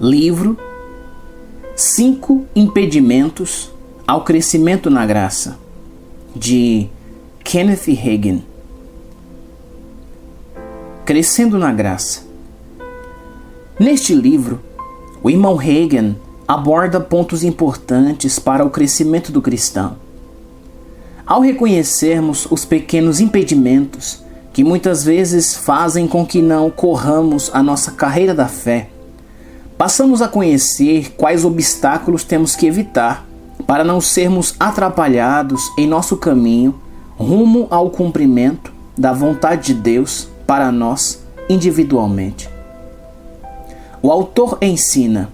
Livro 5 Impedimentos ao Crescimento na Graça, de Kenneth Hagin. Crescendo na Graça. Neste livro, o irmão Hagin aborda pontos importantes para o crescimento do cristão. Ao reconhecermos os pequenos impedimentos que muitas vezes fazem com que não corramos a nossa carreira da fé, passamos a conhecer quais obstáculos temos que evitar para não sermos atrapalhados em nosso caminho rumo ao cumprimento da vontade de Deus para nós individualmente. O autor ensina: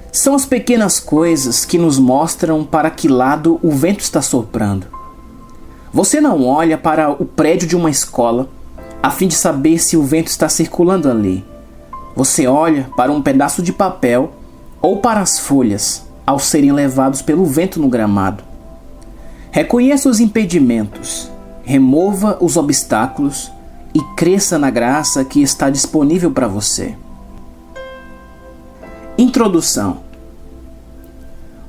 são as pequenas coisas que nos mostram para que lado o vento está soprando. Você não olha para o prédio de uma escola a fim de saber se o vento está circulando ali. Você olha para um pedaço de papel ou para as folhas ao serem levados pelo vento no gramado. Reconheça os impedimentos, remova os obstáculos e cresça na graça que está disponível para você. Introdução.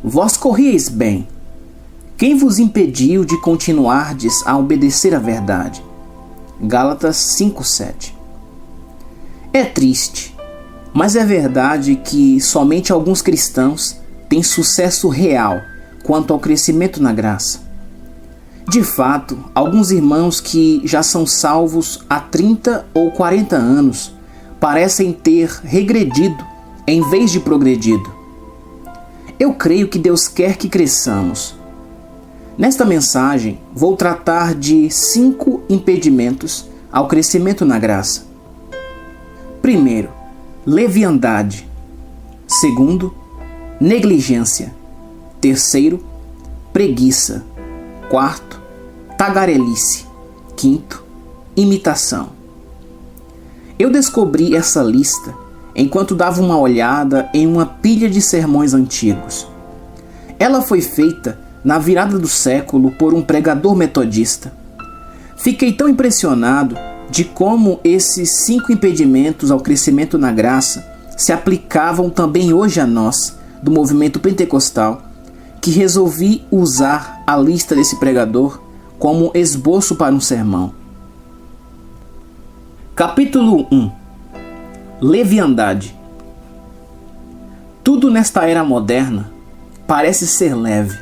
Vós corrieis bem. Quem vos impediu de continuardes a obedecer à verdade? Gálatas 5:7. É triste, mas é verdade que somente alguns cristãos têm sucesso real quanto ao crescimento na graça. De fato, alguns irmãos que já são salvos há 30 ou 40 anos parecem ter regredido em vez de progredido. Eu creio que Deus quer que cresçamos. Nesta mensagem, vou tratar de 5 impedimentos ao crescimento na graça. Primeiro, leviandade. Segundo, negligência. Terceiro, preguiça. Quarto, tagarelice. Quinto, imitação. Eu descobri essa lista enquanto dava uma olhada em uma pilha de sermões antigos. Ela foi feita na virada do século por um pregador metodista. Fiquei tão impressionado de como esses 5 impedimentos ao crescimento na graça se aplicavam também hoje a nós, do movimento pentecostal, que resolvi usar a lista desse pregador como esboço para um sermão. Capítulo 1. Leviandade. Tudo nesta era moderna parece ser leve.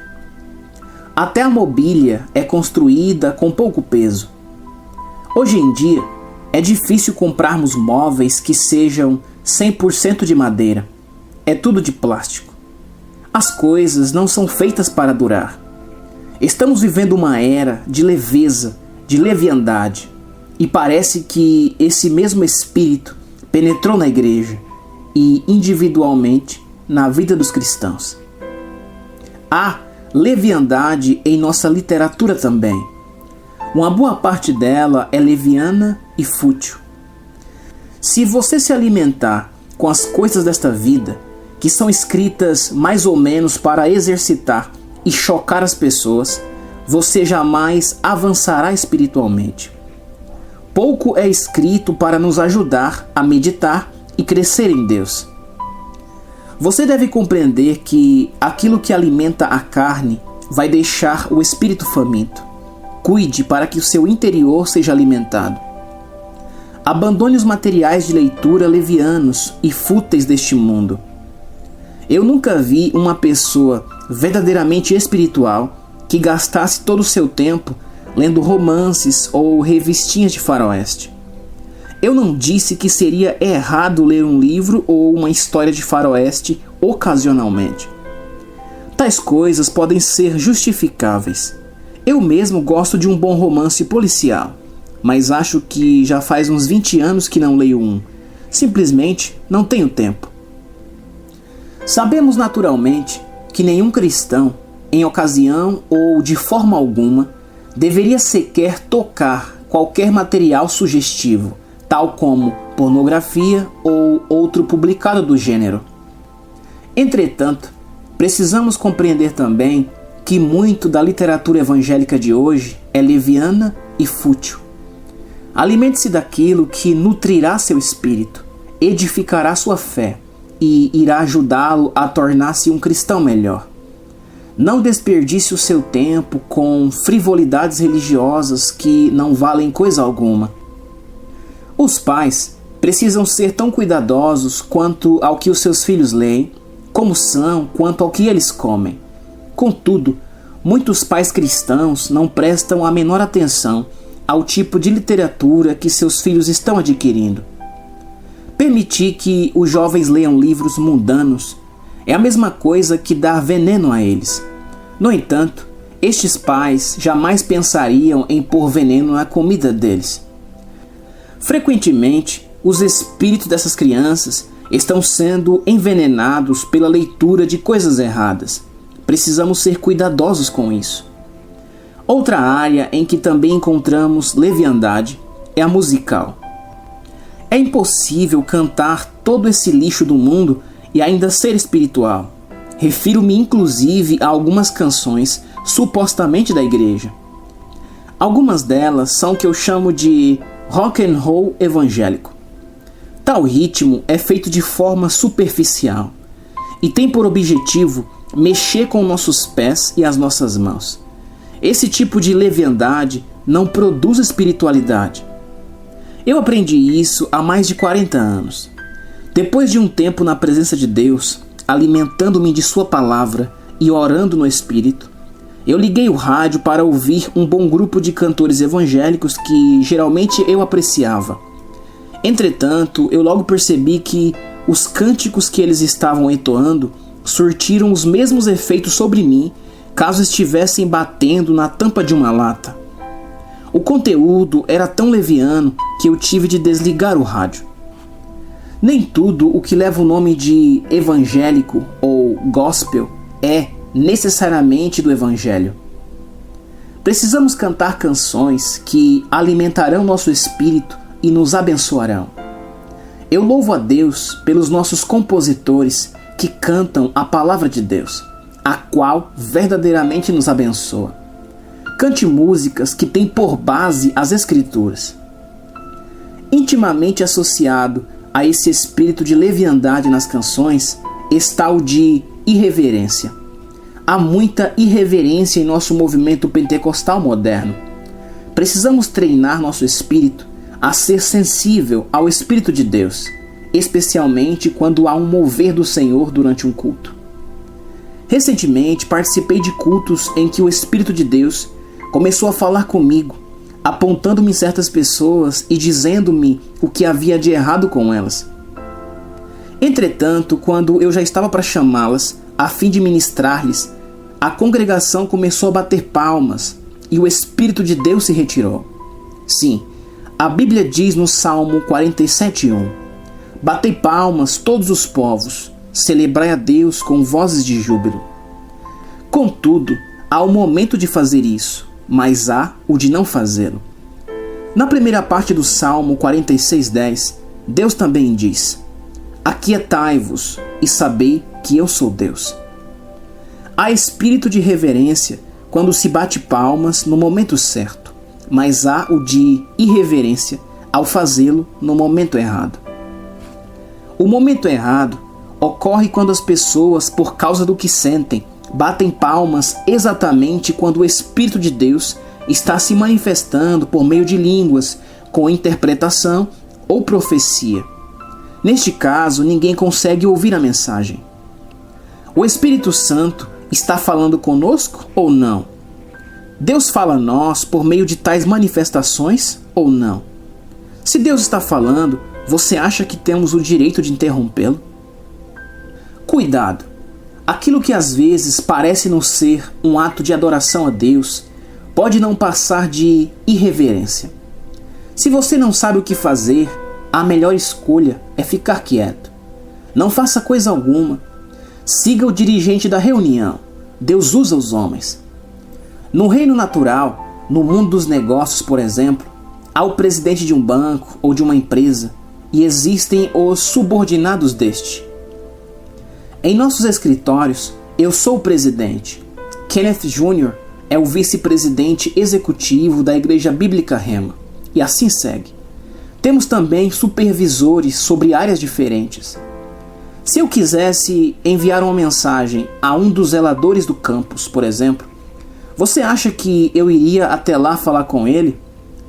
Até a mobília é construída com pouco peso. Hoje em dia, é difícil comprarmos móveis que sejam 100% de madeira. É tudo de plástico. As coisas não são feitas para durar. Estamos vivendo uma era de leveza, de leviandade, e parece que esse mesmo espírito penetrou na igreja e individualmente na vida dos cristãos. Há leviandade em nossa literatura também. Uma boa parte dela é leviana e fútil. Se você se alimentar com as coisas desta vida, que são escritas mais ou menos para exercitar e chocar as pessoas, você jamais avançará espiritualmente. Pouco é escrito para nos ajudar a meditar e crescer em Deus. Você deve compreender que aquilo que alimenta a carne vai deixar o espírito faminto. Cuide para que o seu interior seja alimentado. Abandone os materiais de leitura levianos e fúteis deste mundo. Eu nunca vi uma pessoa verdadeiramente espiritual que gastasse todo o seu tempo lendo romances ou revistinhas de faroeste. Eu não disse que seria errado ler um livro ou uma história de faroeste ocasionalmente. Tais coisas podem ser justificáveis. Eu mesmo gosto de um bom romance policial, mas acho que já faz uns 20 anos que não leio um. Simplesmente não tenho tempo. Sabemos naturalmente que nenhum cristão, em ocasião ou de forma alguma, deveria sequer tocar qualquer material sugestivo, tal como pornografia ou outro publicado do gênero. Entretanto, precisamos compreender também que muito da literatura evangélica de hoje é leviana e fútil. Alimente-se daquilo que nutrirá seu espírito, edificará sua fé e irá ajudá-lo a tornar-se um cristão melhor. Não desperdice o seu tempo com frivolidades religiosas que não valem coisa alguma. Os pais precisam ser tão cuidadosos quanto ao que os seus filhos leem, como são quanto ao que eles comem. Contudo, muitos pais cristãos não prestam a menor atenção ao tipo de literatura que seus filhos estão adquirindo. Permitir que os jovens leiam livros mundanos é a mesma coisa que dar veneno a eles. No entanto, estes pais jamais pensariam em pôr veneno na comida deles. Frequentemente, os espíritos dessas crianças estão sendo envenenados pela leitura de coisas erradas. Precisamos ser cuidadosos com isso. Outra área em que também encontramos leviandade é a musical. É impossível cantar todo esse lixo do mundo e ainda ser espiritual. Refiro-me inclusive a algumas canções supostamente da igreja. Algumas delas são o que eu chamo de rock and roll evangélico. Tal ritmo é feito de forma superficial e tem por objetivo mexer com nossos pés e as nossas mãos. Esse tipo de leviandade não produz espiritualidade. Eu aprendi isso há mais de 40 anos. Depois de um tempo na presença de Deus, alimentando-me de sua palavra e orando no Espírito, eu liguei o rádio para ouvir um bom grupo de cantores evangélicos que geralmente eu apreciava. Entretanto, eu logo percebi que os cânticos que eles estavam entoando surtiram os mesmos efeitos sobre mim caso estivessem batendo na tampa de uma lata. O conteúdo era tão leviano que eu tive de desligar o rádio. Nem tudo o que leva o nome de evangélico ou gospel é necessariamente do evangelho. Precisamos cantar canções que alimentarão nosso espírito e nos abençoarão. Eu louvo a Deus pelos nossos compositores que cantam a palavra de Deus, a qual verdadeiramente nos abençoa. Cante músicas que têm por base as Escrituras. Intimamente associado a esse espírito de leviandade nas canções está o de irreverência. Há muita irreverência em nosso movimento pentecostal moderno. Precisamos treinar nosso espírito a ser sensível ao Espírito de Deus, especialmente quando há um mover do Senhor durante um culto. Recentemente participei de cultos em que o Espírito de Deus começou a falar comigo, apontando-me certas pessoas e dizendo-me o que havia de errado com elas. Entretanto, quando eu já estava para chamá-las, a fim de ministrar-lhes, a congregação começou a bater palmas e o Espírito de Deus se retirou. Sim, a Bíblia diz no Salmo 47:1: Batei palmas todos os povos, celebrai a Deus com vozes de júbilo. Contudo, há o momento de fazer isso, mas há o de não fazê-lo. Na primeira parte do Salmo 46:10, Deus também diz: Aquietai-vos e sabei que eu sou Deus. Há espírito de reverência quando se bate palmas no momento certo, mas há o de irreverência ao fazê-lo no momento errado. O momento errado ocorre quando as pessoas, por causa do que sentem, batem palmas exatamente quando o Espírito de Deus está se manifestando por meio de línguas, com interpretação ou profecia. Neste caso, ninguém consegue ouvir a mensagem. O Espírito Santo está falando conosco ou não? Deus fala a nós por meio de tais manifestações ou não? Se Deus está falando, você acha que temos o direito de interrompê-lo? Cuidado! Aquilo que às vezes parece não ser um ato de adoração a Deus, pode não passar de irreverência. Se você não sabe o que fazer, a melhor escolha é ficar quieto. Não faça coisa alguma. Siga o dirigente da reunião. Deus usa os homens. No reino natural, no mundo dos negócios, por exemplo, há o presidente de um banco ou de uma empresa e existem os subordinados deste. Em nossos escritórios, eu sou o presidente. Kenneth Jr. é o vice-presidente executivo da Igreja Bíblica Rema. E assim segue. Temos também supervisores sobre áreas diferentes. Se eu quisesse enviar uma mensagem a um dos zeladores do campus, por exemplo, você acha que eu iria até lá falar com ele?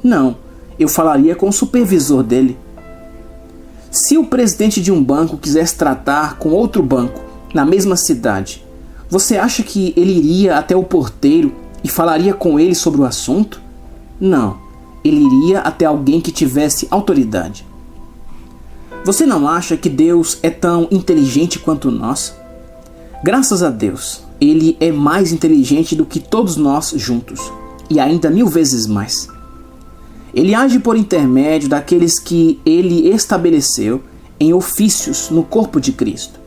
Não, eu falaria com o supervisor dele. Se o presidente de um banco quisesse tratar com outro banco na mesma cidade, você acha que ele iria até o porteiro e falaria com ele sobre o assunto? Não, ele iria até alguém que tivesse autoridade. Você não acha que Deus é tão inteligente quanto nós? Graças a Deus, Ele é mais inteligente do que todos nós juntos, e ainda 1000 vezes mais. Ele age por intermédio daqueles que Ele estabeleceu em ofícios no corpo de Cristo.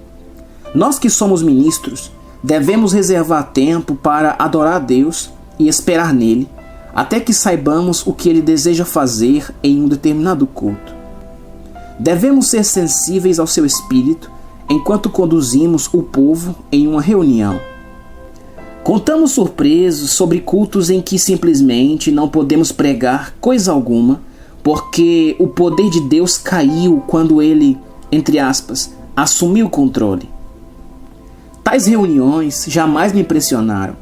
Nós que somos ministros, devemos reservar tempo para adorar a Deus e esperar nele, até que saibamos o que Ele deseja fazer em um determinado culto. Devemos ser sensíveis ao seu espírito enquanto conduzimos o povo em uma reunião. Contamos surpresos sobre cultos em que simplesmente não podemos pregar coisa alguma, porque o poder de Deus caiu quando Ele, entre aspas, assumiu o controle. Tais reuniões jamais me impressionaram.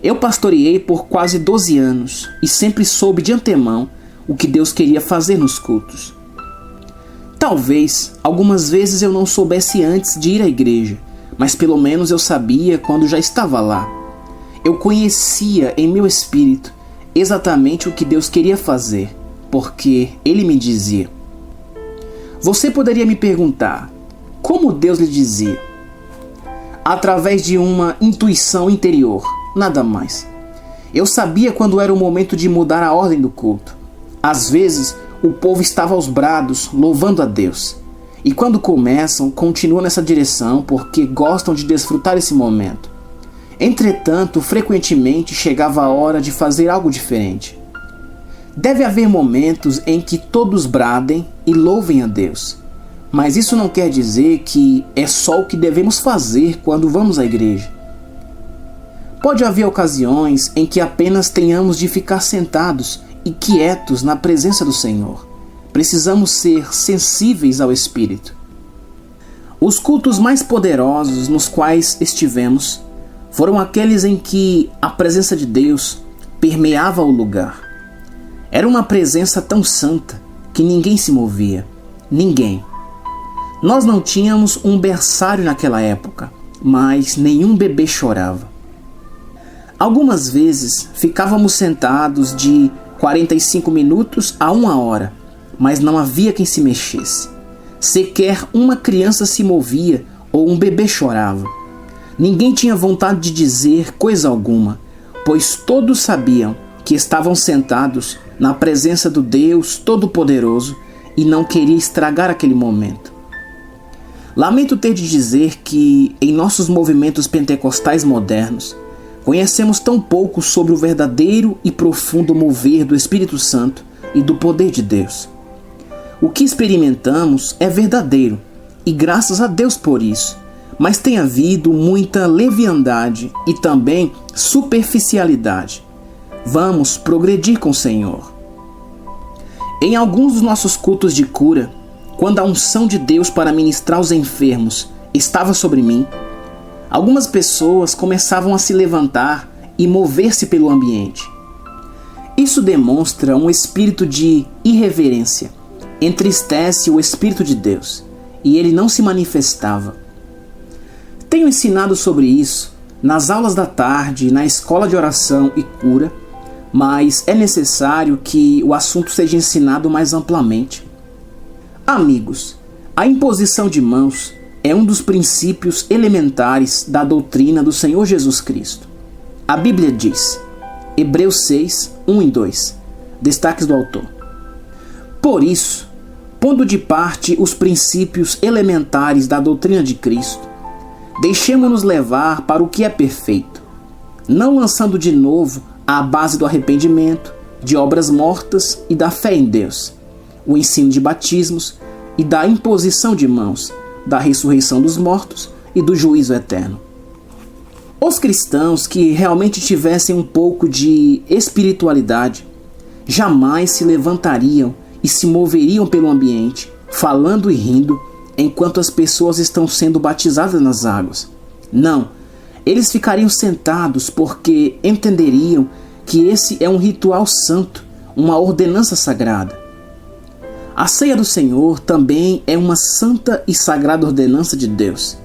Eu pastoreei por quase 12 anos e sempre soube de antemão o que Deus queria fazer nos cultos. Talvez, algumas vezes eu não soubesse antes de ir à igreja, mas pelo menos eu sabia quando já estava lá. Eu conhecia em meu espírito exatamente o que Deus queria fazer, porque Ele me dizia. Você poderia me perguntar, como Deus lhe dizia? Através de uma intuição interior, nada mais. Eu sabia quando era o momento de mudar a ordem do culto. Às vezes, o povo estava aos brados, louvando a Deus. E quando começam, continuam nessa direção porque gostam de desfrutar esse momento. Entretanto, frequentemente chegava a hora de fazer algo diferente. Deve haver momentos em que todos bradem e louvem a Deus. Mas isso não quer dizer que é só o que devemos fazer quando vamos à igreja. Pode haver ocasiões em que apenas tenhamos de ficar sentados e quietos na presença do Senhor. Precisamos ser sensíveis ao Espírito. Os cultos mais poderosos nos quais estivemos foram aqueles em que a presença de Deus permeava o lugar. Era uma presença tão santa que ninguém se movia. Ninguém. Nós não tínhamos um berçário naquela época, mas nenhum bebê chorava. Algumas vezes ficávamos sentados de 45 minutos a 1 hora, mas não havia quem se mexesse. Sequer uma criança se movia ou um bebê chorava. Ninguém tinha vontade de dizer coisa alguma, pois todos sabiam que estavam sentados na presença do Deus Todo-Poderoso e não queria estragar aquele momento. Lamento ter de dizer que, em nossos movimentos pentecostais modernos, conhecemos tão pouco sobre o verdadeiro e profundo mover do Espírito Santo e do poder de Deus. O que experimentamos é verdadeiro, e graças a Deus por isso, mas tem havido muita leviandade e também superficialidade. Vamos progredir com o Senhor. Em alguns dos nossos cultos de cura, quando a unção de Deus para ministrar os enfermos estava sobre mim, algumas pessoas começavam a se levantar e mover-se pelo ambiente. Isso demonstra um espírito de irreverência, entristece o Espírito de Deus, e ele não se manifestava. Tenho ensinado sobre isso nas aulas da tarde, na escola de oração e cura, mas é necessário que o assunto seja ensinado mais amplamente. Amigos, a imposição de mãos é um dos princípios elementares da doutrina do Senhor Jesus Cristo. A Bíblia diz, Hebreus 6, 1 e 2, destaques do autor. Por isso, pondo de parte os princípios elementares da doutrina de Cristo, deixemo-nos levar para o que é perfeito, não lançando de novo à base do arrependimento, de obras mortas e da fé em Deus, o ensino de batismos e da imposição de mãos, da ressurreição dos mortos e do juízo eterno. Os cristãos que realmente tivessem um pouco de espiritualidade jamais se levantariam e se moveriam pelo ambiente, falando e rindo, enquanto as pessoas estão sendo batizadas nas águas. Não, eles ficariam sentados porque entenderiam que esse é um ritual santo, uma ordenança sagrada. A ceia do Senhor também é uma santa e sagrada ordenança de Deus.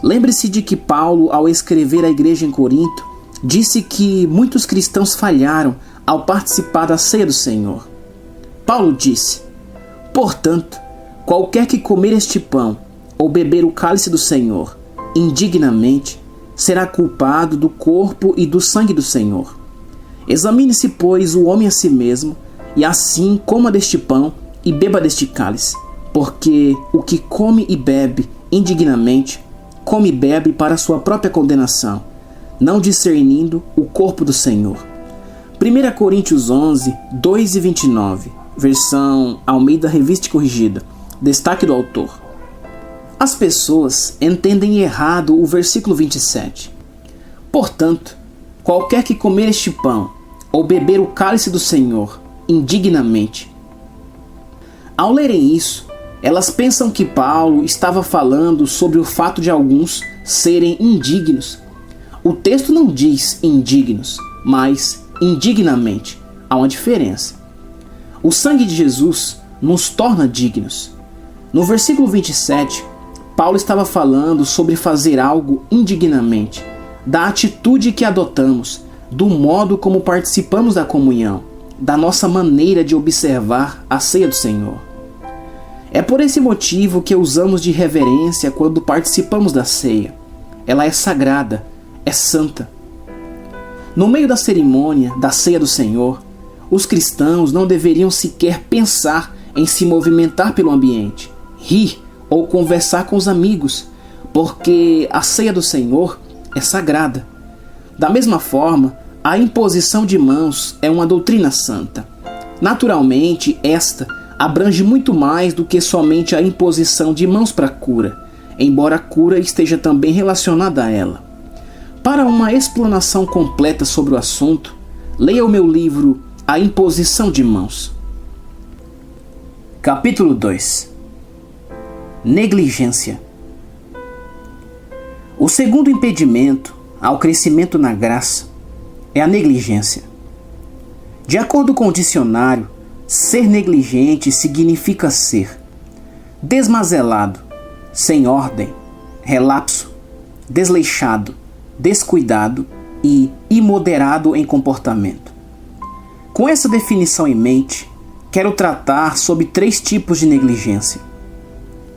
Lembre-se de que Paulo, ao escrever à igreja em Corinto, disse que muitos cristãos falharam ao participar da ceia do Senhor. Paulo disse: portanto, qualquer que comer este pão ou beber o cálice do Senhor indignamente será culpado do corpo e do sangue do Senhor. Examine-se, pois, o homem a si mesmo, e assim coma deste pão e beba deste cálice, porque o que come e bebe indignamente, come e bebe para sua própria condenação, não discernindo o corpo do Senhor. 1 Coríntios 11, 2 e 29, versão Almeida Revista e Corrigida, destaque do autor. As pessoas entendem errado o versículo 27. Portanto, qualquer que comer este pão ou beber o cálice do Senhor indignamente. Ao lerem isso, elas pensam que Paulo estava falando sobre o fato de alguns serem indignos. O texto não diz indignos, mas indignamente. Há uma diferença. O sangue de Jesus nos torna dignos. No versículo 27, Paulo estava falando sobre fazer algo indignamente, da atitude que adotamos, do modo como participamos da comunhão, da nossa maneira de observar a ceia do Senhor. É por esse motivo que usamos de reverência quando participamos da ceia. Ela é sagrada, é santa. No meio da cerimônia da ceia do Senhor, os cristãos não deveriam sequer pensar em se movimentar pelo ambiente, rir ou conversar com os amigos, porque a ceia do Senhor é sagrada. Da mesma forma, a imposição de mãos é uma doutrina santa. Naturalmente, esta abrange muito mais do que somente a imposição de mãos para a cura, embora a cura esteja também relacionada a ela. Para uma explanação completa sobre o assunto, leia o meu livro A Imposição de Mãos. Capítulo 2. Negligência. O segundo impedimento ao crescimento na graça é a negligência. De acordo com o dicionário, ser negligente significa ser desmazelado, sem ordem, relapso, desleixado, descuidado e imoderado em comportamento. Com essa definição em mente, quero tratar sobre 3 tipos de negligência.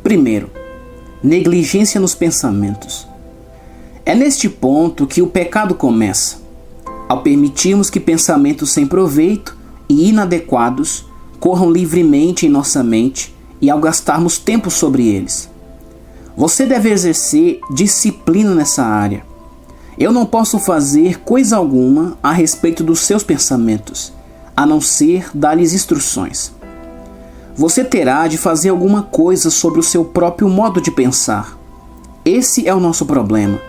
Primeiro, negligência nos pensamentos. É neste ponto que o pecado começa, ao permitirmos que pensamentos sem proveito e inadequados corram livremente em nossa mente e ao gastarmos tempo sobre eles. Você deve exercer disciplina nessa área. Eu não posso fazer coisa alguma a respeito dos seus pensamentos, a não ser dar-lhes instruções. Você terá de fazer alguma coisa sobre o seu próprio modo de pensar. Esse é o nosso problema.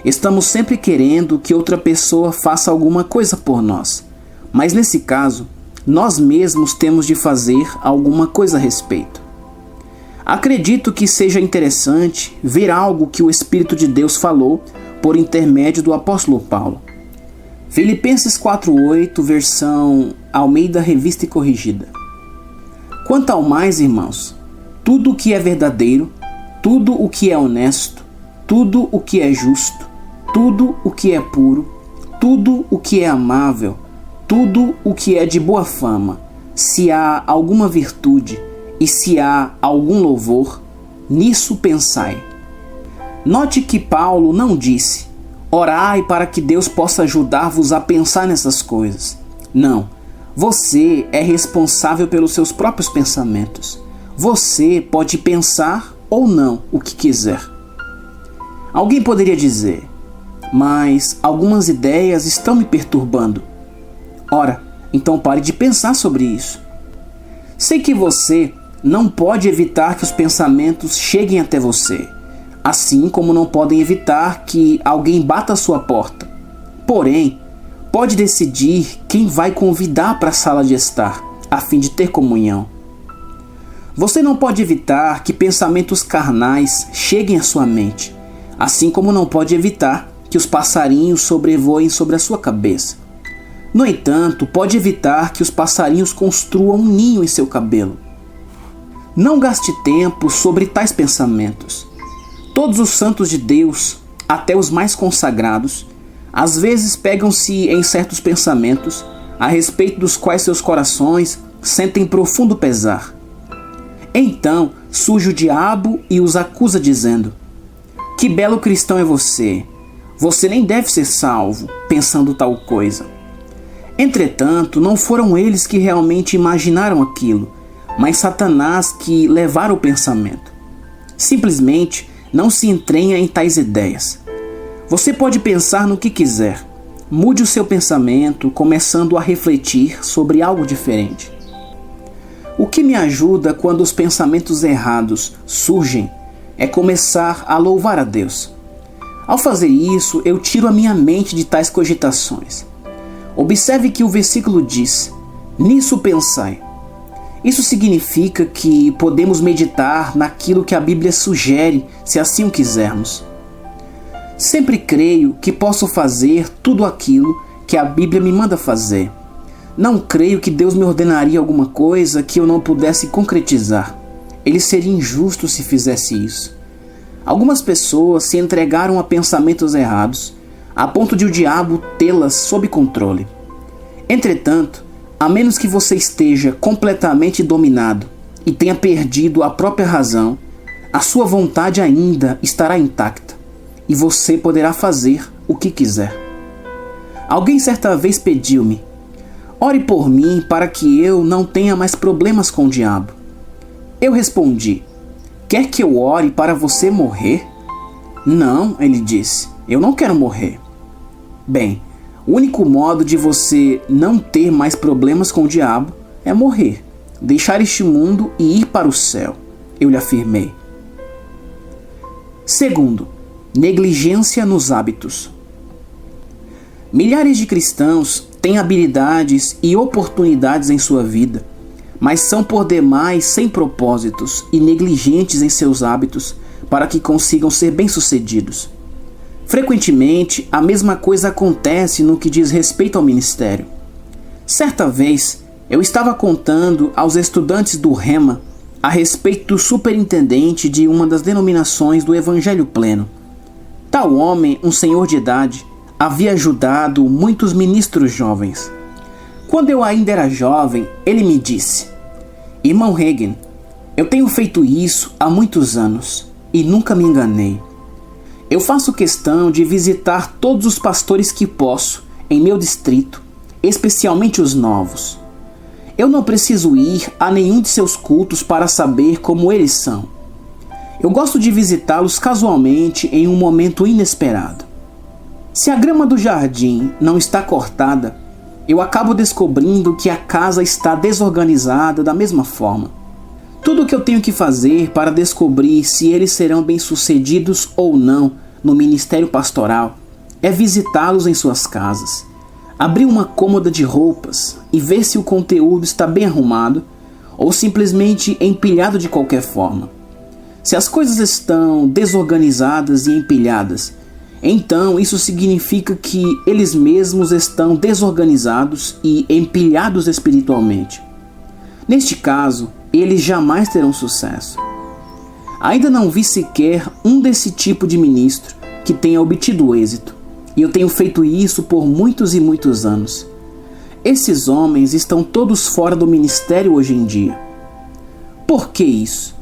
Estamos sempre querendo que outra pessoa faça alguma coisa por nós, mas nesse caso, nós mesmos temos de fazer alguma coisa a respeito. Acredito que seja interessante ver algo que o Espírito de Deus falou por intermédio do apóstolo Paulo. Filipenses 4:8, versão Almeida Revista e Corrigida. Quanto ao mais, irmãos, tudo o que é verdadeiro, tudo o que é honesto, tudo o que é justo, tudo o que é puro, tudo o que é amável, tudo o que é de boa fama, se há alguma virtude e se há algum louvor, nisso pensai. Note que Paulo não disse: orai para que Deus possa ajudar-vos a pensar nessas coisas. Não, você é responsável pelos seus próprios pensamentos. Você pode pensar ou não o que quiser. Alguém poderia dizer: mas algumas ideias estão me perturbando. Ora, então pare de pensar sobre isso. Sei que você não pode evitar que os pensamentos cheguem até você, assim como não podem evitar que alguém bata a sua porta. Porém, pode decidir quem vai convidar para a sala de estar, a fim de ter comunhão. Você não pode evitar que pensamentos carnais cheguem à sua mente, assim como não pode evitar que os passarinhos sobrevoem sobre a sua cabeça. No entanto, pode evitar que os passarinhos construam um ninho em seu cabelo. Não gaste tempo sobre tais pensamentos. Todos os santos de Deus, até os mais consagrados, às vezes pegam-se em certos pensamentos a respeito dos quais seus corações sentem profundo pesar. Então surge o diabo e os acusa dizendo: que belo cristão é você! Você nem deve ser salvo, pensando tal coisa. Entretanto, não foram eles que realmente imaginaram aquilo, mas Satanás que levaram o pensamento. Simplesmente não se entranha em tais ideias. Você pode pensar no que quiser. Mude o seu pensamento, começando a refletir sobre algo diferente. O que me ajuda quando os pensamentos errados surgem é começar a louvar a Deus. Ao fazer isso, eu tiro a minha mente de tais cogitações. Observe que o versículo diz: nisso pensai. Isso significa que podemos meditar naquilo que a Bíblia sugere, se assim o quisermos. Sempre creio que posso fazer tudo aquilo que a Bíblia me manda fazer. Não creio que Deus me ordenaria alguma coisa que eu não pudesse concretizar. Ele seria injusto se fizesse isso. Algumas pessoas se entregaram a pensamentos errados, a ponto de o diabo tê-las sob controle. Entretanto, a menos que você esteja completamente dominado e tenha perdido a própria razão, a sua vontade ainda estará intacta e você poderá fazer o que quiser. Alguém certa vez pediu-me: ore por mim para que eu não tenha mais problemas com o diabo. Eu respondi: quer que eu ore para você morrer? Não, ele disse, eu não quero morrer. Bem, o único modo de você não ter mais problemas com o diabo é morrer, deixar este mundo e ir para o céu, eu lhe afirmei. Segundo, negligência nos hábitos. Milhares de cristãos têm habilidades e oportunidades em sua vida, mas são por demais sem propósitos e negligentes em seus hábitos para que consigam ser bem-sucedidos. Frequentemente, a mesma coisa acontece no que diz respeito ao ministério. Certa vez, eu estava contando aos estudantes do Rema a respeito do superintendente de uma das denominações do Evangelho Pleno. Tal homem, um senhor de idade, havia ajudado muitos ministros jovens. Quando eu ainda era jovem, ele me disse: irmão Reagan, eu tenho feito isso há muitos anos e nunca me enganei. Eu faço questão de visitar todos os pastores que posso em meu distrito, especialmente os novos. Eu não preciso ir a nenhum de seus cultos para saber como eles são. Eu gosto de visitá-los casualmente em um momento inesperado. Se a grama do jardim não está cortada, eu acabo descobrindo que a casa está desorganizada da mesma forma. Tudo o que eu tenho que fazer para descobrir se eles serão bem-sucedidos ou não no ministério pastoral é visitá-los em suas casas, abrir uma cômoda de roupas e ver se o conteúdo está bem arrumado ou simplesmente empilhado de qualquer forma. Se as coisas estão desorganizadas e empilhadas, então isso significa que eles mesmos estão desorganizados e empilhados espiritualmente. Neste caso, eles jamais terão sucesso. Ainda não vi sequer um desse tipo de ministro que tenha obtido êxito, e eu tenho feito isso por muitos e muitos anos. Esses homens estão todos fora do ministério hoje em dia. Por que isso?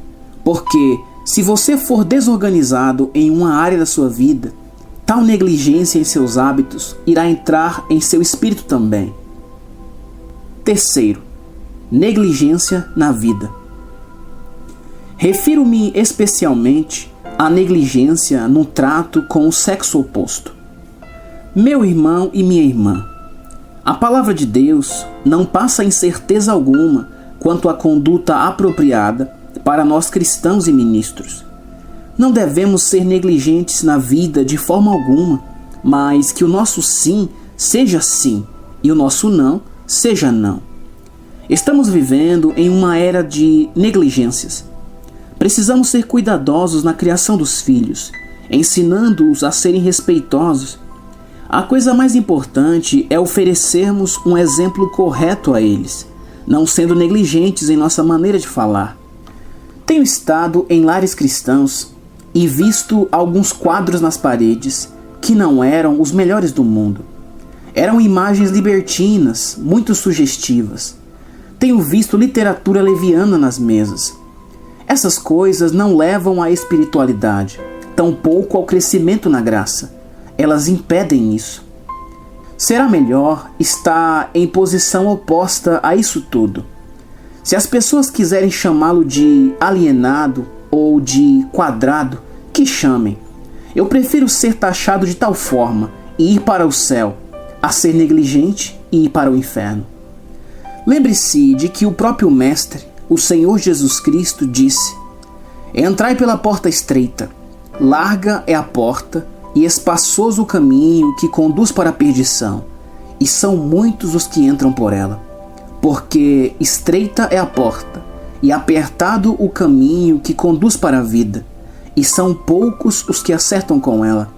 Porque se você for desorganizado em uma área da sua vida, tal negligência em seus hábitos irá entrar em seu espírito também. Terceiro, negligência na vida. Refiro-me especialmente à negligência no trato com o sexo oposto. Meu irmão e minha irmã, a palavra de Deus não passa incerteza alguma quanto à conduta apropriada para nós cristãos e ministros. Não devemos ser negligentes na vida de forma alguma, mas que o nosso sim seja sim e o nosso não seja não. Estamos vivendo em uma era de negligências. Precisamos ser cuidadosos na criação dos filhos, ensinando-os a serem respeitosos. A coisa mais importante é oferecermos um exemplo correto a eles, não sendo negligentes em nossa maneira de falar. Tenho estado em lares cristãos e visto alguns quadros nas paredes que não eram os melhores do mundo. Eram imagens libertinas, muito sugestivas. Tenho visto literatura leviana nas mesas. Essas coisas não levam à espiritualidade, tampouco ao crescimento na graça. Elas impedem isso. Será melhor estar em posição oposta a isso tudo. Se as pessoas quiserem chamá-lo de alienado ou de quadrado, que chamem. Eu prefiro ser taxado de tal forma e ir para o céu, a ser negligente e ir para o inferno. Lembre-se de que o próprio Mestre, o Senhor Jesus Cristo, disse: Entrai pela porta estreita, larga é a porta e espaçoso o caminho que conduz para a perdição, e são muitos os que entram por ela. Porque estreita é a porta, e apertado o caminho que conduz para a vida, e são poucos os que acertam com ela.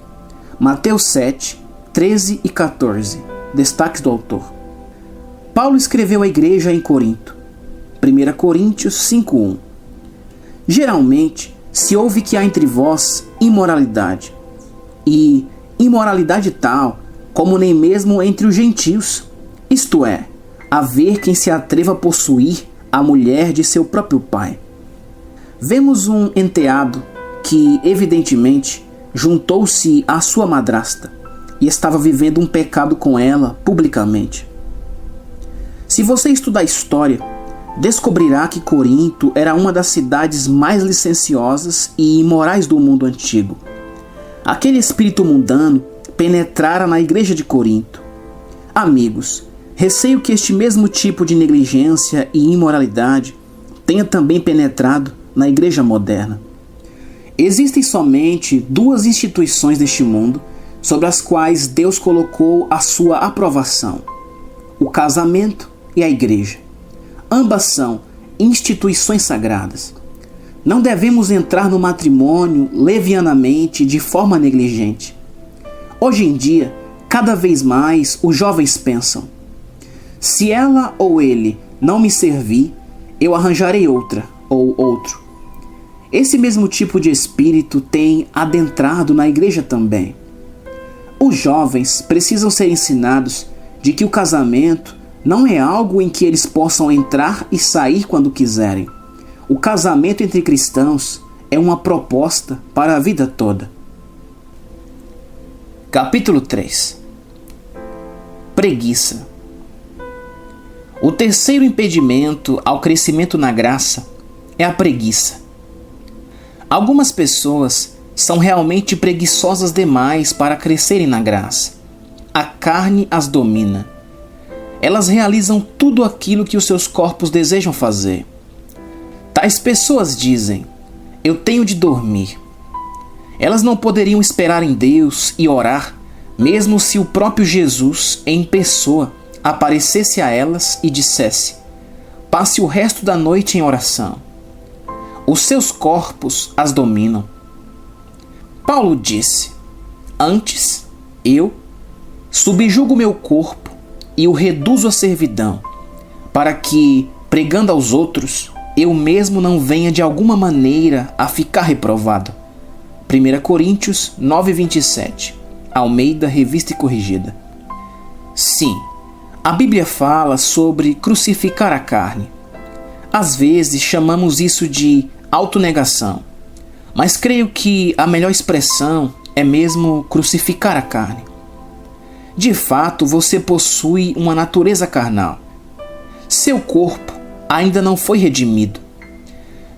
Mateus 7, 13 e 14. Destaques do autor. Paulo escreveu à igreja em Corinto. 1 Coríntios 5:1. Geralmente se ouve que há entre vós imoralidade, e imoralidade tal como nem mesmo entre os gentios, isto é, haver quem se atreva a possuir a mulher de seu próprio pai. Vemos um enteado que, evidentemente, juntou-se à sua madrasta e estava vivendo um pecado com ela publicamente. Se você estudar história, descobrirá que Corinto era uma das cidades mais licenciosas e imorais do mundo antigo. Aquele espírito mundano penetrara na igreja de Corinto. Amigos, receio que este mesmo tipo de negligência e imoralidade tenha também penetrado na igreja moderna. Existem somente duas instituições deste mundo sobre as quais Deus colocou a sua aprovação: o casamento e a igreja. Ambas são instituições sagradas. Não devemos entrar no matrimônio levianamente, de forma negligente. Hoje em dia, cada vez mais os jovens pensam: se ela ou ele não me servir, eu arranjarei outra ou outro. Esse mesmo tipo de espírito tem adentrado na igreja também. Os jovens precisam ser ensinados de que o casamento não é algo em que eles possam entrar e sair quando quiserem. O casamento entre cristãos é uma proposta para a vida toda. Capítulo 3. Preguiça. O terceiro impedimento ao crescimento na graça é a preguiça. Algumas pessoas são realmente preguiçosas demais para crescerem na graça. A carne as domina. Elas realizam tudo aquilo que os seus corpos desejam fazer. Tais pessoas dizem: eu tenho de dormir. Elas não poderiam esperar em Deus e orar, mesmo se o próprio Jesus, em pessoa, aparecesse a elas e dissesse: passe o resto da noite em oração. Os seus corpos as dominam. Paulo disse: antes, eu subjugo meu corpo e o reduzo à servidão, para que, pregando aos outros, eu mesmo não venha de alguma maneira a ficar reprovado. 1 Coríntios 9:27, Almeida, Revista e Corrigida. Sim, a Bíblia fala sobre crucificar a carne. Às vezes chamamos isso de autonegação, mas creio que a melhor expressão é mesmo crucificar a carne. De fato, você possui uma natureza carnal. Seu corpo ainda não foi redimido.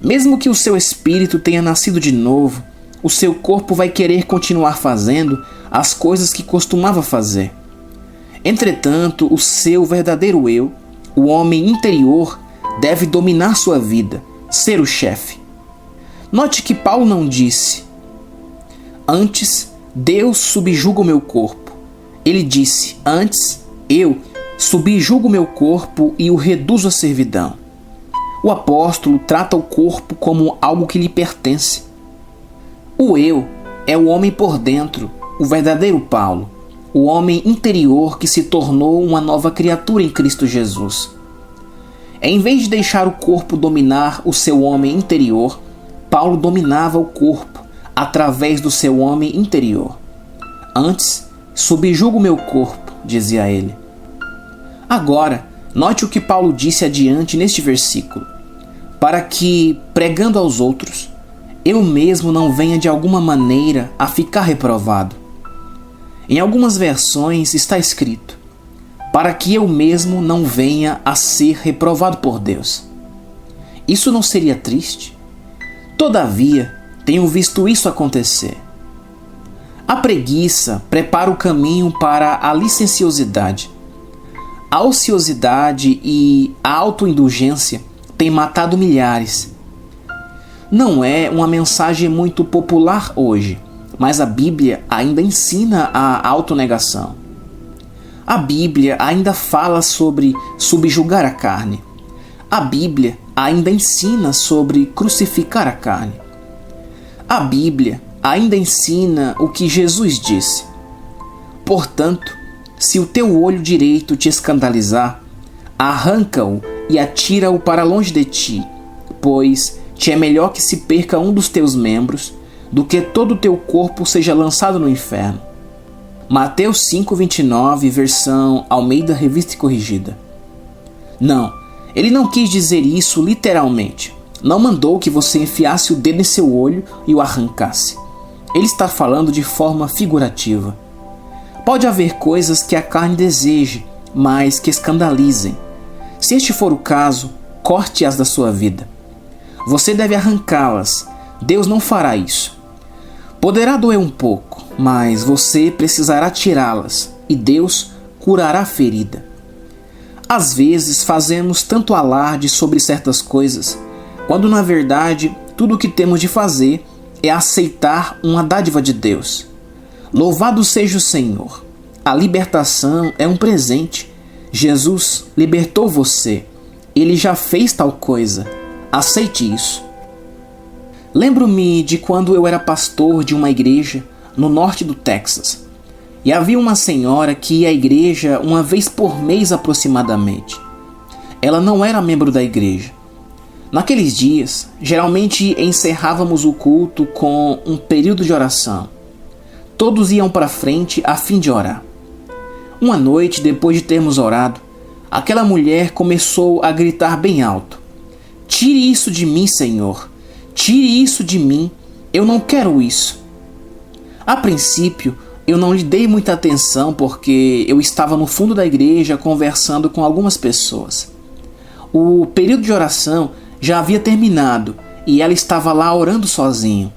Mesmo que o seu espírito tenha nascido de novo, o seu corpo vai querer continuar fazendo as coisas que costumava fazer. Entretanto, o seu verdadeiro eu, o homem interior, deve dominar sua vida, ser o chefe. Note que Paulo não disse: antes, Deus subjuga o meu corpo. Ele disse: antes, eu subjugo meu corpo e o reduzo à servidão. O apóstolo trata o corpo como algo que lhe pertence. O eu é o homem por dentro, o verdadeiro Paulo, o homem interior que se tornou uma nova criatura em Cristo Jesus. Em vez de deixar o corpo dominar o seu homem interior, Paulo dominava o corpo através do seu homem interior. Antes, subjugo meu corpo, dizia ele. Agora, note o que Paulo disse adiante neste versículo. Para que, pregando aos outros, eu mesmo não venha de alguma maneira a ficar reprovado. Em algumas versões está escrito: para que eu mesmo não venha a ser reprovado por Deus. Isso não seria triste? Todavia, tenho visto isso acontecer. A preguiça prepara o caminho para a licenciosidade. A ociosidade e a autoindulgência têm matado milhares. Não é uma mensagem muito popular hoje, mas a Bíblia ainda ensina a autonegação. A Bíblia ainda fala sobre subjugar a carne. A Bíblia ainda ensina sobre crucificar a carne. A Bíblia ainda ensina o que Jesus disse. Portanto, se o teu olho direito te escandalizar, arranca-o e atira-o para longe de ti, pois te é melhor que se perca um dos teus membros do que todo o teu corpo seja lançado no inferno. Mateus 5:29, versão Almeida Revista e Corrigida. Não, ele não quis dizer isso literalmente. Não mandou que você enfiasse o dedo em seu olho e o arrancasse. Ele está falando de forma figurativa. Pode haver coisas que a carne deseje, mas que escandalizem. Se este for o caso, corte-as da sua vida. Você deve arrancá-las. Deus não fará isso. Poderá doer um pouco, mas você precisará tirá-las e Deus curará a ferida. Às vezes fazemos tanto alarde sobre certas coisas, quando na verdade tudo o que temos de fazer é aceitar uma dádiva de Deus. Louvado seja o Senhor. A libertação é um presente. Jesus libertou você. Ele já fez tal coisa. Aceite isso. Lembro-me de quando eu era pastor de uma igreja no norte do Texas. E havia uma senhora que ia à igreja uma vez por mês aproximadamente. Ela não era membro da igreja. Naqueles dias, geralmente encerrávamos o culto com um período de oração. Todos iam para frente a fim de orar. Uma noite, depois de termos orado, aquela mulher começou a gritar bem alto: "Tire isso de mim, Senhor! Tire isso de mim! Eu não quero isso!" A princípio, eu não lhe dei muita atenção porque eu estava no fundo da igreja conversando com algumas pessoas. O período de oração já havia terminado e ela estava lá orando sozinha.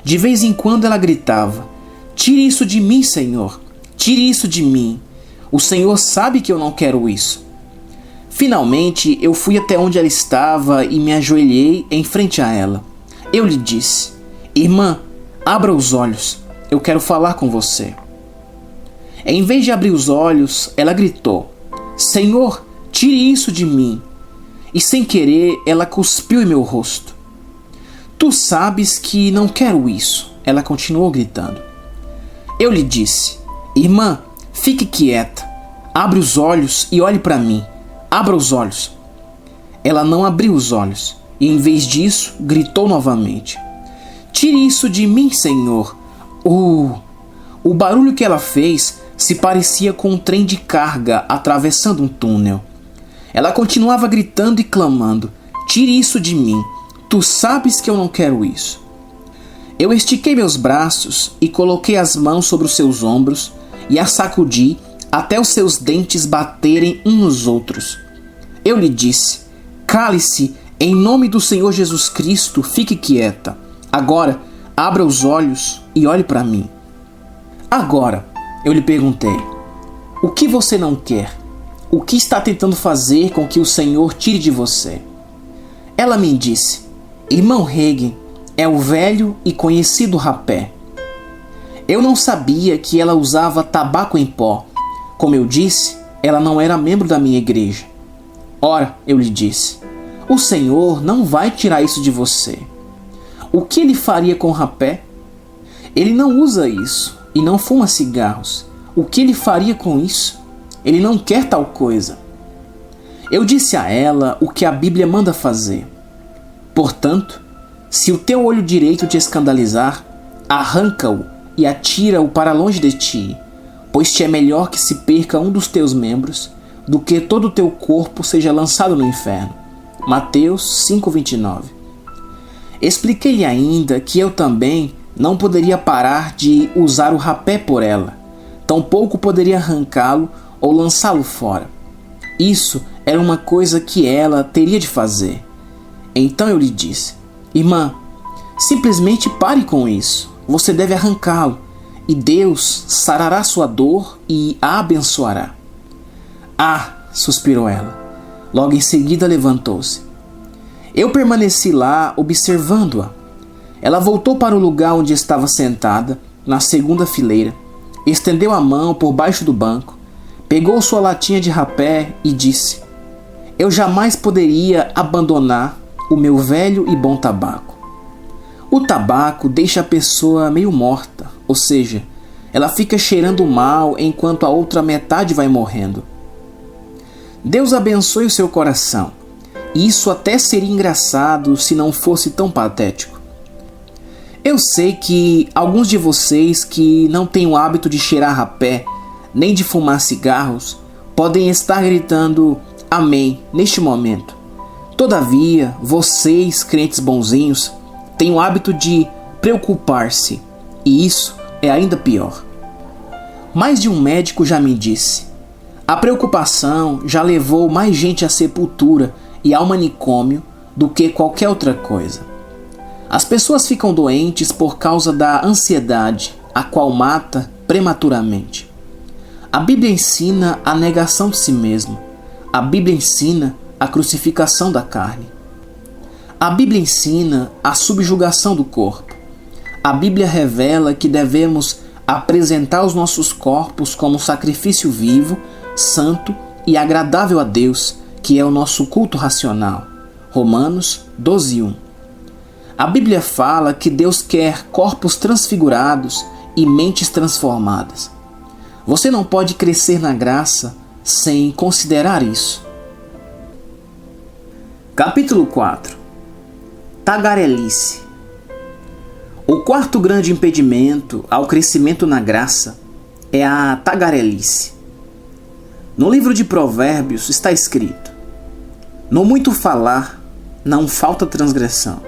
De vez em quando ela gritava: "Tire isso de mim, Senhor! Tire isso de mim! O Senhor sabe que eu não quero isso!" Finalmente, eu fui até onde ela estava e me ajoelhei em frente a ela. Eu lhe disse: "Irmã, abra os olhos. Eu quero falar com você." Em vez de abrir os olhos, ela gritou: "Senhor, tire isso de mim." E sem querer, ela cuspiu em meu rosto. "Tu sabes que não quero isso," ela continuou gritando. Eu lhe disse: "Irmã, fique quieta. Abre os olhos e olhe para mim. Abra os olhos." Ela não abriu os olhos e, em vez disso, gritou novamente: "Tire isso de mim, Senhor." O barulho que ela fez se parecia com um trem de carga atravessando um túnel. Ela continuava gritando e clamando: "Tire isso de mim. Tu sabes que eu não quero isso." Eu estiquei meus braços e coloquei as mãos sobre os seus ombros e a sacudi até os seus dentes baterem uns nos outros. Eu lhe disse: "Cale-se, em nome do Senhor Jesus Cristo, fique quieta. Agora, abra os olhos e olhe para mim." Agora, eu lhe perguntei: "O que você não quer? O que está tentando fazer com que o Senhor tire de você?" Ela me disse: "Irmão Hagin, é o velho e conhecido rapé." Eu não sabia que ela usava tabaco em pó. Como eu disse, ela não era membro da minha igreja. Ora, eu lhe disse, o Senhor não vai tirar isso de você. O que ele faria com o rapé? Ele não usa isso e não fuma cigarros. O que ele faria com isso? Ele não quer tal coisa. Eu disse a ela o que a Bíblia manda fazer. Portanto, se o teu olho direito te escandalizar, arranca-o e atira-o para longe de ti, pois te é melhor que se perca um dos teus membros do que todo o teu corpo seja lançado no inferno. Mateus 5:29. Expliquei-lhe ainda que eu também não poderia parar de usar o rapé por ela, tampouco poderia arrancá-lo ou lançá-lo fora. Isso era uma coisa que ela teria de fazer. Então eu lhe disse, irmã, simplesmente pare com isso. Você deve arrancá-lo, e Deus sarará sua dor e a abençoará. Ah, suspirou ela. Logo em seguida levantou-se. Eu permaneci lá observando-a. Ela voltou para o lugar onde estava sentada, na segunda fileira, estendeu a mão por baixo do banco, pegou sua latinha de rapé e disse, eu jamais poderia abandonar o meu velho e bom tabaco. O tabaco deixa a pessoa meio morta, ou seja, ela fica cheirando mal enquanto a outra metade vai morrendo. Deus abençoe o seu coração. Isso até seria engraçado se não fosse tão patético. Eu sei que alguns de vocês que não têm o hábito de cheirar rapé, nem de fumar cigarros, podem estar gritando amém neste momento. Todavia, vocês, crentes bonzinhos, têm o hábito de preocupar-se, e isso é ainda pior. Mais de um médico já me disse, a preocupação já levou mais gente à sepultura e ao manicômio do que qualquer outra coisa. As pessoas ficam doentes por causa da ansiedade, a qual mata prematuramente. A Bíblia ensina a negação de si mesmo. A Bíblia ensina a crucificação da carne. A Bíblia ensina a subjugação do corpo. A Bíblia revela que devemos apresentar os nossos corpos como sacrifício vivo, santo e agradável a Deus, que é o nosso culto racional. Romanos 12:1. A Bíblia fala que Deus quer corpos transfigurados e mentes transformadas. Você não pode crescer na graça sem considerar isso. Capítulo 4. Tagarelice. O quarto grande impedimento ao crescimento na graça é a tagarelice. No livro de Provérbios está escrito: no muito falar não falta transgressão.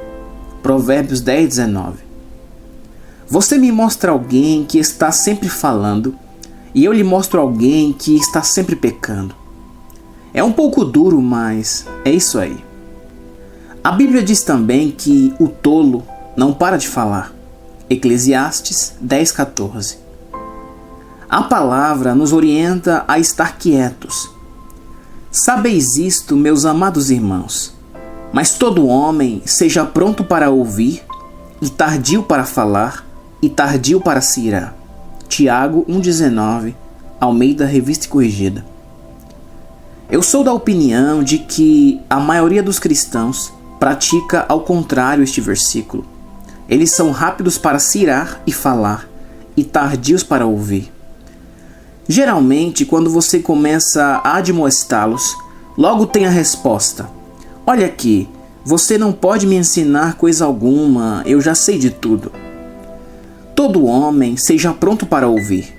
Provérbios 10:19. Você me mostra alguém que está sempre falando, e eu lhe mostro alguém que está sempre pecando. É um pouco duro, mas é isso aí. A Bíblia diz também que o tolo não para de falar. Eclesiastes 10:14. A palavra nos orienta a estar quietos. Sabeis isto, meus amados irmãos, mas todo homem seja pronto para ouvir, e tardio para falar, e tardio para se irar. Tiago 1:19, Almeida Revista e Corrigida. Eu sou da opinião de que a maioria dos cristãos pratica ao contrário este versículo. Eles são rápidos para se irar e falar, e tardios para ouvir. Geralmente, quando você começa a admoestá-los, logo tem a resposta: olha aqui, você não pode me ensinar coisa alguma, eu já sei de tudo. Todo homem seja pronto para ouvir.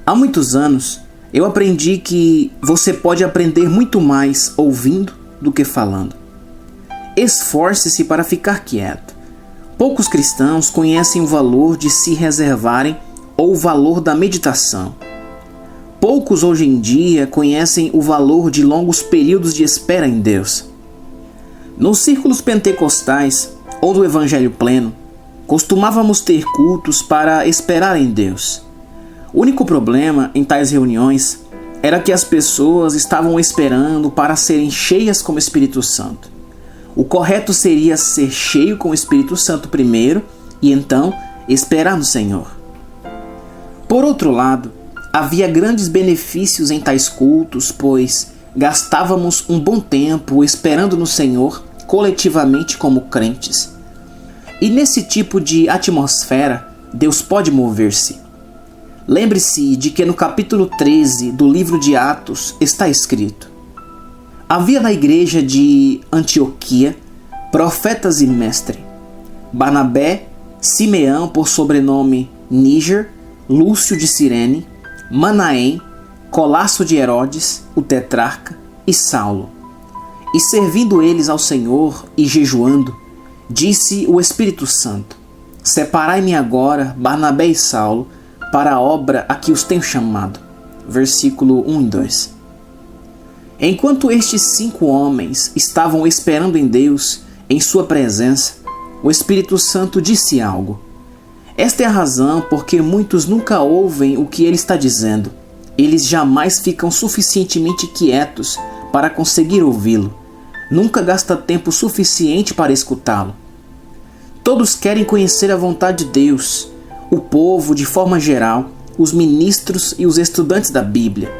Há muitos anos, eu aprendi que você pode aprender muito mais ouvindo do que falando. Esforce-se para ficar quieto. Poucos cristãos conhecem o valor de se reservarem ou o valor da meditação. Poucos hoje em dia conhecem o valor de longos períodos de espera em Deus. Nos círculos pentecostais ou do Evangelho Pleno, costumávamos ter cultos para esperar em Deus. O único problema em tais reuniões era que as pessoas estavam esperando para serem cheias com o Espírito Santo. O correto seria ser cheio com o Espírito Santo primeiro e então esperar no Senhor. Por outro lado, Havia grandes benefícios em tais cultos, pois gastávamos um bom tempo esperando no Senhor, coletivamente como crentes. E nesse tipo de atmosfera, Deus pode mover-se. Lembre-se de que no capítulo 13 do livro de Atos está escrito: havia na igreja de Antioquia profetas e mestres: Barnabé, Simeão por sobrenome Níger, Lúcio de Cirene, Manaém, Colasso de Herodes, o tetrarca, e Saulo. E servindo eles ao Senhor e jejuando, disse o Espírito Santo: separai-me agora Barnabé e Saulo para a obra a que os tenho chamado. Versículo 1 e 2. Enquanto estes 5 homens estavam esperando em Deus, em sua presença, o Espírito Santo disse algo. Esta é a razão porque muitos nunca ouvem o que ele está dizendo. Eles jamais ficam suficientemente quietos para conseguir ouvi-lo. Nunca gasta tempo suficiente para escutá-lo. Todos querem conhecer a vontade de Deus, o povo de forma geral, os ministros e os estudantes da Bíblia.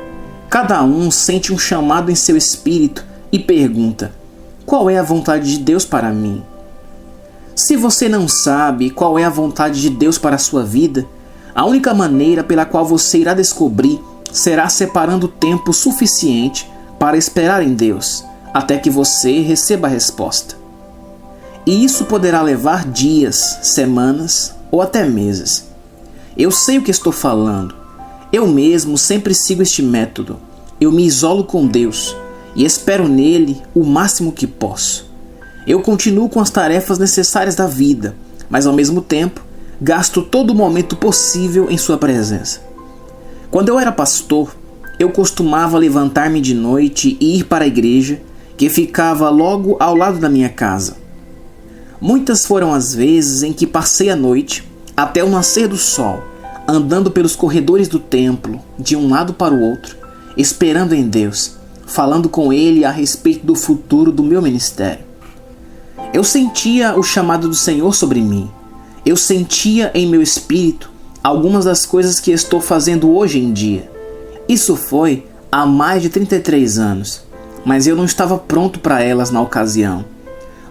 Cada um sente um chamado em seu espírito e pergunta: qual é a vontade de Deus para mim? Se você não sabe qual é a vontade de Deus para a sua vida, a única maneira pela qual você irá descobrir será separando tempo suficiente para esperar em Deus, até que você receba a resposta. E isso poderá levar dias, semanas ou até meses. Eu sei o que estou falando. Eu mesmo sempre sigo este método. Eu me isolo com Deus e espero nele o máximo que posso. Eu continuo com as tarefas necessárias da vida, mas ao mesmo tempo gasto todo o momento possível em sua presença. Quando eu era pastor, eu costumava levantar-me de noite e ir para a igreja, que ficava logo ao lado da minha casa. Muitas foram as vezes em que passei a noite, até o nascer do sol, andando pelos corredores do templo, de um lado para o outro, esperando em Deus, falando com Ele a respeito do futuro do meu ministério. Eu sentia o chamado do Senhor sobre mim. Eu sentia em meu espírito algumas das coisas que estou fazendo hoje em dia. Isso foi há mais de 33 anos, mas eu não estava pronto para elas na ocasião.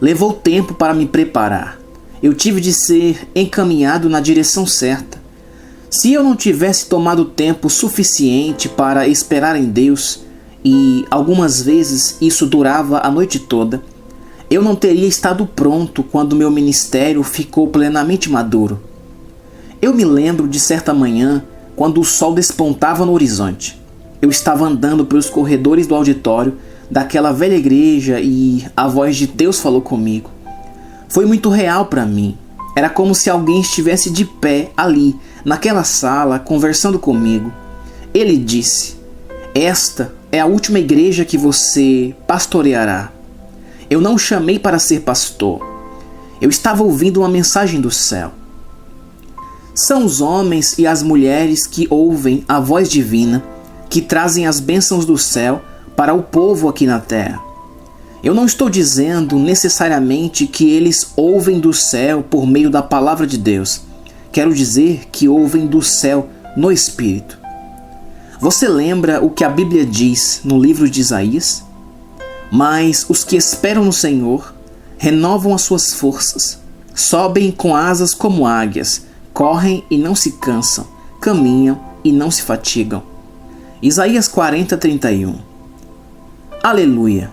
Levou tempo para me preparar. Eu tive de ser encaminhado na direção certa. Se eu não tivesse tomado tempo suficiente para esperar em Deus, e algumas vezes isso durava a noite toda, eu não teria estado pronto quando meu ministério ficou plenamente maduro. Eu me lembro de certa manhã, quando o sol despontava no horizonte. Eu estava andando pelos corredores do auditório daquela velha igreja e a voz de Deus falou comigo. Foi muito real para mim. Era como se alguém estivesse de pé ali, naquela sala, conversando comigo. Ele disse: esta é a última igreja que você pastoreará. Eu não o chamei para ser pastor. Eu estava ouvindo uma mensagem do céu. São os homens e as mulheres que ouvem a voz divina, que trazem as bênçãos do céu para o povo aqui na terra. Eu não estou dizendo necessariamente que eles ouvem do céu por meio da palavra de Deus. Quero dizer que ouvem do céu no Espírito. Você lembra o que a Bíblia diz no livro de Isaías? Mas os que esperam no Senhor renovam as suas forças, sobem com asas como águias, correm e não se cansam, caminham e não se fatigam. Isaías 40:31. Aleluia!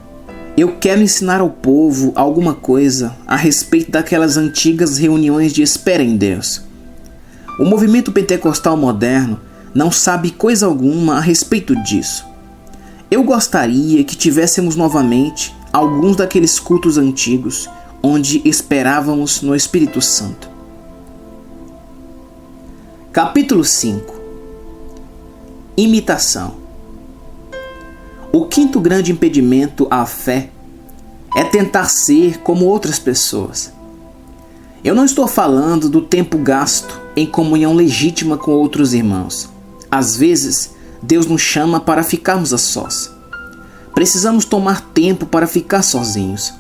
Eu quero ensinar ao povo alguma coisa a respeito daquelas antigas reuniões de espera em Deus. O movimento pentecostal moderno não sabe coisa alguma a respeito disso. Eu gostaria que tivéssemos novamente alguns daqueles cultos antigos onde esperávamos no Espírito Santo. Capítulo 5. Imitação. O quinto grande impedimento à fé é tentar ser como outras pessoas. Eu não estou falando do tempo gasto em comunhão legítima com outros irmãos. Às vezes, Deus nos chama para ficarmos a sós. Precisamos tomar tempo para ficar sozinhos.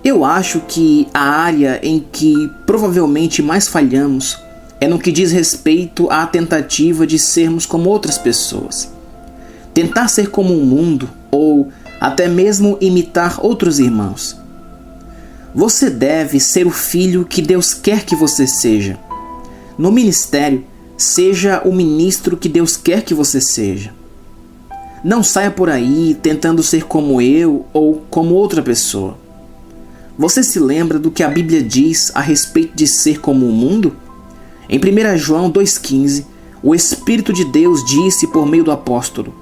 Eu acho que a área em que provavelmente mais falhamos é no que diz respeito à tentativa de sermos como outras pessoas. Tentar ser como o mundo ou até mesmo imitar outros irmãos. Você deve ser o filho que Deus quer que você seja. No ministério, seja o ministro que Deus quer que você seja. Não saia por aí tentando ser como eu ou como outra pessoa. Você se lembra do que a Bíblia diz a respeito de ser como o mundo? Em 1 João 2,15, o Espírito de Deus disse por meio do apóstolo: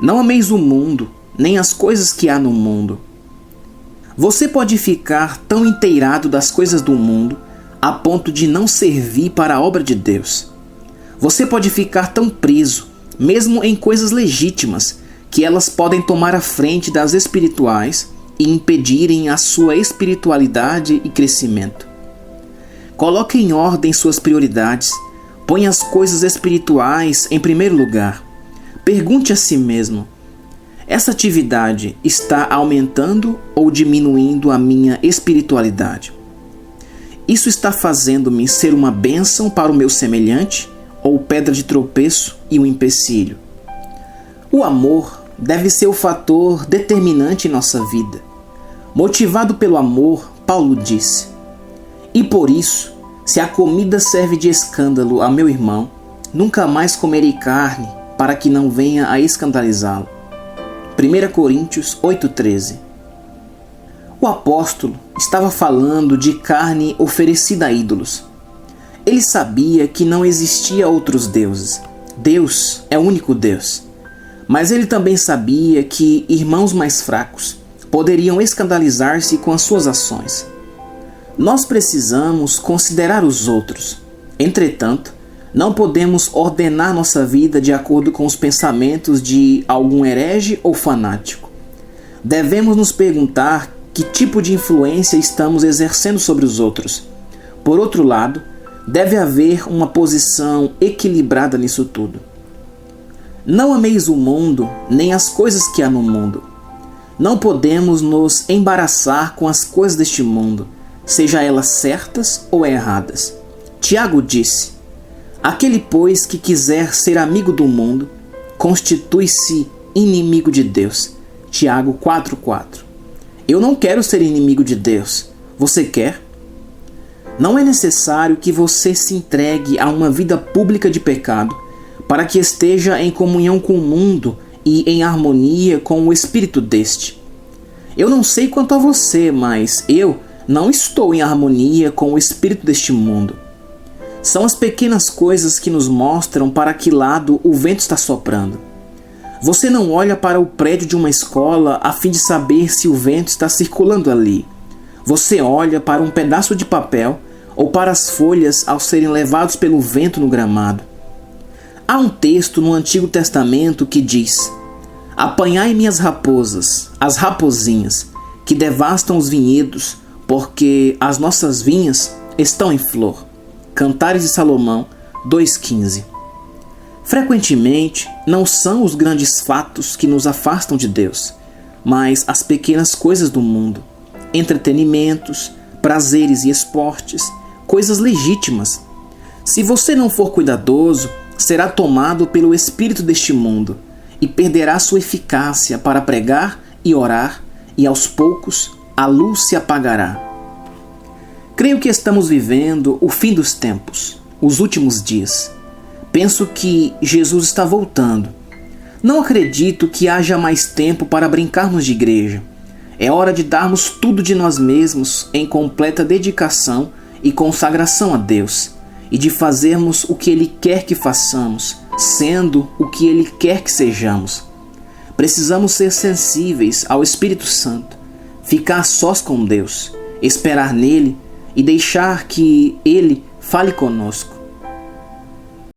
não ameis o mundo, nem as coisas que há no mundo. Você pode ficar tão inteirado das coisas do mundo a ponto de não servir para a obra de Deus. Você pode ficar tão preso, mesmo em coisas legítimas, que elas podem tomar a frente das espirituais e impedirem a sua espiritualidade e crescimento. Coloque em ordem suas prioridades. Ponha as coisas espirituais em primeiro lugar. Pergunte a si mesmo: essa atividade está aumentando ou diminuindo a minha espiritualidade? Isso está fazendo-me ser uma bênção para o meu semelhante ou pedra de tropeço e um empecilho? O amor deve ser o fator determinante em nossa vida. Motivado pelo amor, Paulo disse: e por isso, se a comida serve de escândalo a meu irmão, nunca mais comerei carne, para que não venha a escandalizá-lo. 1 Coríntios 8,13. O apóstolo estava falando de carne oferecida a ídolos. Ele sabia que não existia outros deuses. Deus é o único Deus. Mas ele também sabia que irmãos mais fracos poderiam escandalizar-se com as suas ações. Nós precisamos considerar os outros. Entretanto, não podemos ordenar nossa vida de acordo com os pensamentos de algum herege ou fanático. Devemos nos perguntar que tipo de influência estamos exercendo sobre os outros. Por outro lado, deve haver uma posição equilibrada nisso tudo. Não ameis o mundo, nem as coisas que há no mundo. Não podemos nos embaraçar com as coisas deste mundo, seja elas certas ou erradas. Tiago disse: aquele, pois, que quiser ser amigo do mundo, constitui-se inimigo de Deus. Tiago 4,4. Eu não quero ser inimigo de Deus. Você quer? Não é necessário que você se entregue a uma vida pública de pecado para que esteja em comunhão com o mundo e em harmonia com o espírito deste. Eu não sei quanto a você, mas eu não estou em harmonia com o espírito deste mundo. São as pequenas coisas que nos mostram para que lado o vento está soprando. Você não olha para o prédio de uma escola a fim de saber se o vento está circulando ali. Você olha para um pedaço de papel ou para as folhas ao serem levados pelo vento no gramado. Há um texto no Antigo Testamento que diz: apanhai minhas raposas, as raposinhas, que devastam os vinhedos, porque as nossas vinhas estão em flor. Cantares de Salomão 2,15. Frequentemente, não são os grandes fatos que nos afastam de Deus, mas as pequenas coisas do mundo, entretenimentos, prazeres e esportes, coisas legítimas. Se você não for cuidadoso, será tomado pelo espírito deste mundo e perderá sua eficácia para pregar e orar, e aos poucos a luz se apagará. Creio que estamos vivendo o fim dos tempos, os últimos dias. Penso que Jesus está voltando. Não acredito que haja mais tempo para brincarmos de igreja. É hora de darmos tudo de nós mesmos em completa dedicação e consagração a Deus, e de fazermos o que Ele quer que façamos, sendo o que Ele quer que sejamos. Precisamos ser sensíveis ao Espírito Santo, ficar sós com Deus, esperar nele e deixar que Ele fale conosco.